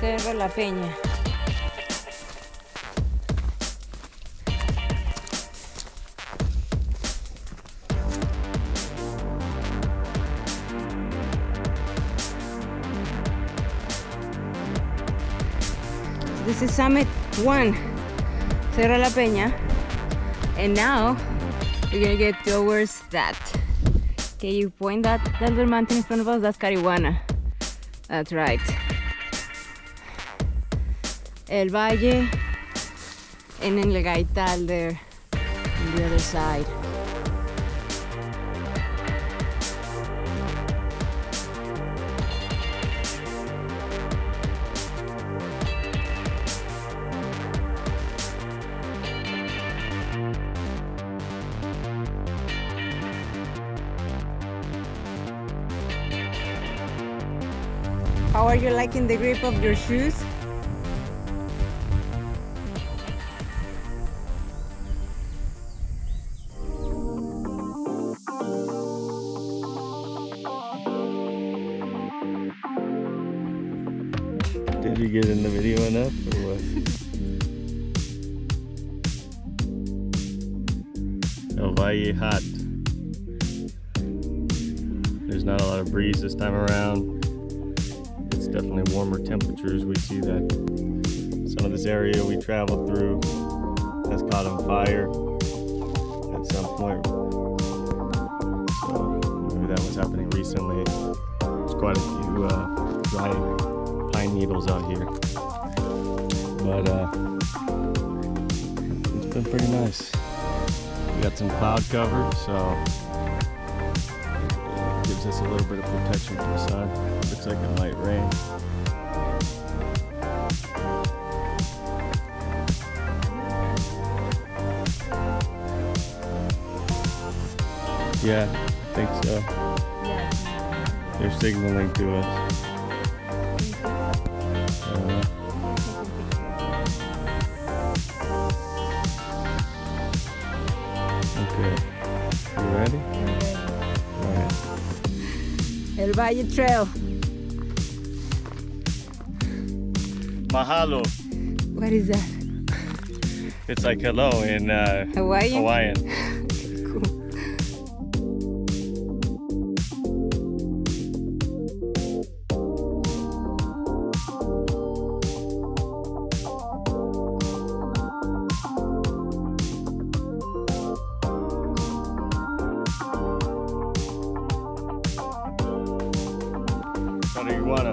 Cerro la Peña. This is summit 1, Cerro la Peña, and now we're gonna get towards that. Okay, you point that little mountain in front of us, that's Cariguana. That's right. El Valle, and then El Gaital there on the other side. How are you liking the grip of your shoes? Did you get in the video enough or what? El Valle hot. There's not a lot of breeze this time around. It's definitely warmer temperatures. We see that some of this area we traveled through has caught on fire at some point. So maybe that was happening recently. There's quite a few dry pine needles out here. But it's been pretty nice. We got some cloud cover, so it gives us a little bit of protection from the sun. Looks like it might rain. Yeah, I think so. They're signaling to us. Okay. You ready? All right. El Valle Trail. Mahalo. What is that? It's like hello in Hawaiian? Hawaiian. Cool. Cariguana.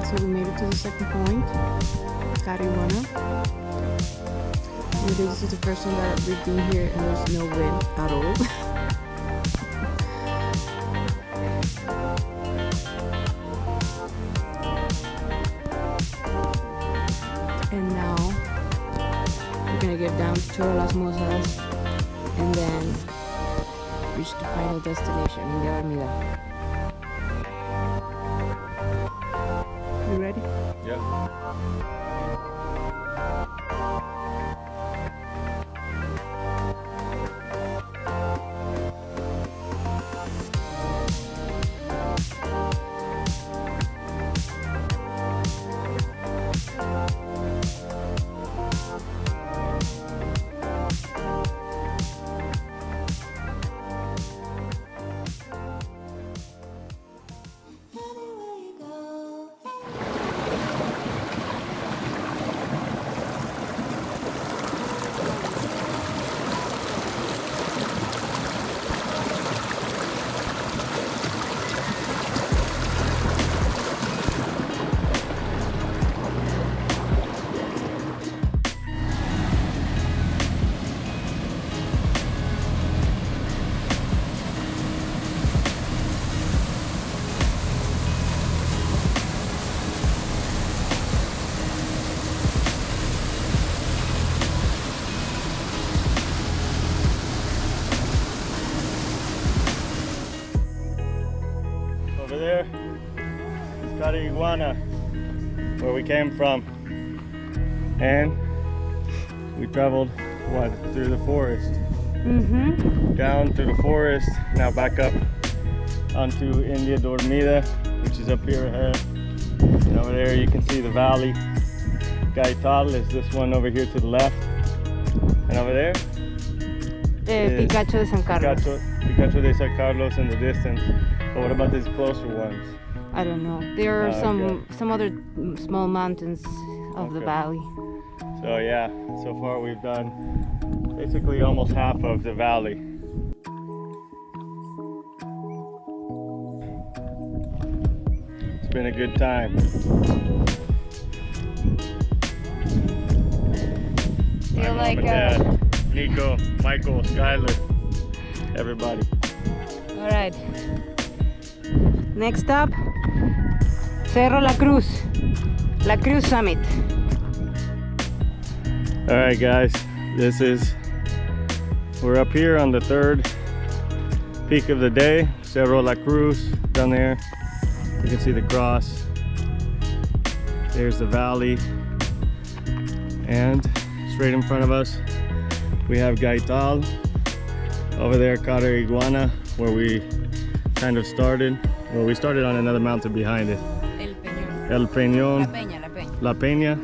So we made it to the second point, Cariguana. And this is the first time that we've been here and there's no wind at all. And now we're gonna get down to Chorro las Mozas and then reach the final destination, India Dormida. You ready? Yeah. Over there is Cariguana, where we came from. And we traveled, what, through the forest. Down through the forest, now back up onto India Dormida, which is up here ahead. And over there you can see the valley. Gaital is this one over here to the left. And over there is Picacho de San Carlos. Picacho de San Carlos in the distance. But what about these closer ones? I don't know. There are okay. some other small mountains of the valley. So yeah, so far we've done basically almost half of the valley. It's been a good time. Feel My like mom and Dad, Nico, Michael, Skyler, everybody. all right. Next up, Cerro la Cruz, La Cruz Summit. All right, guys, we're up here on the third peak of the day, Cerro la Cruz. Down there, you can see the cross. There's the valley, and straight in front of us, we have Gaital. Over there, Cariguana, where we kind of started. Well, we started on another mountain behind it. El Peñón. La Peña.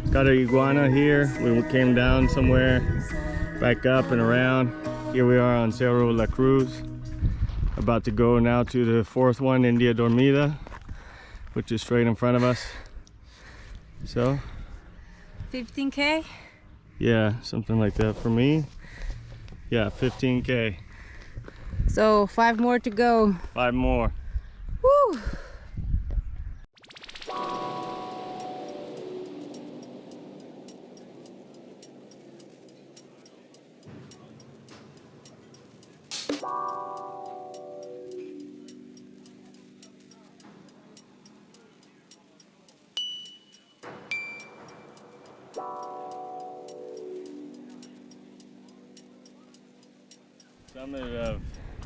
Cariguana here. We came down somewhere, back up and around. Here we are on Cerro la Cruz. About to go now to the fourth one, India Dormida, which is straight in front of us. So 15K? Yeah, something like that for me. Yeah, 15K. So 5 more to go. 5 more. Woo! Summit of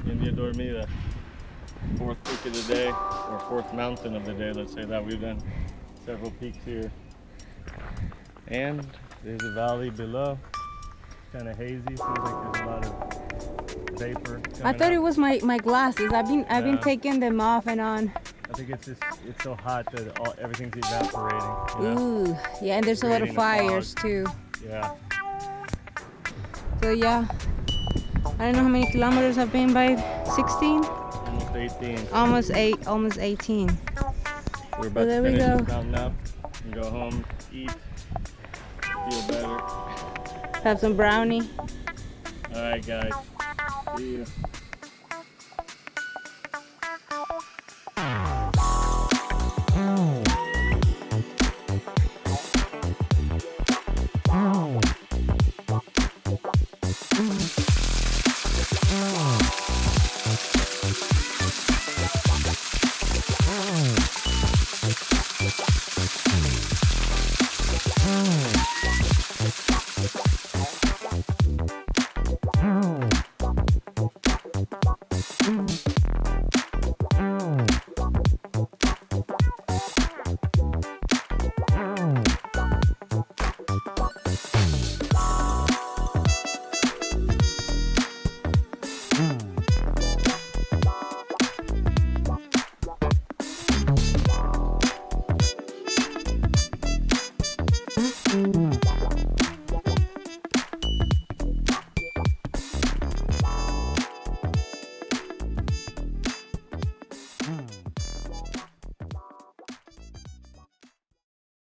India Dormida, fourth peak of the day, or fourth mountain of the day, let's say that. We've done several peaks here. And there's a valley below, kind of hazy, seems like there's a lot of vapor. I thought it was my glasses. I've been taking them off and on. I think it's so hot that everything's evaporating. You know? Ooh, yeah, and there's a lot of fires too. Yeah. So yeah, I don't know how many kilometers I've been by. 16? Almost 18. Almost 18. We're about to finish this mountain up and go home, eat, feel better. Have some brownie. All right, guys. See you. Oh.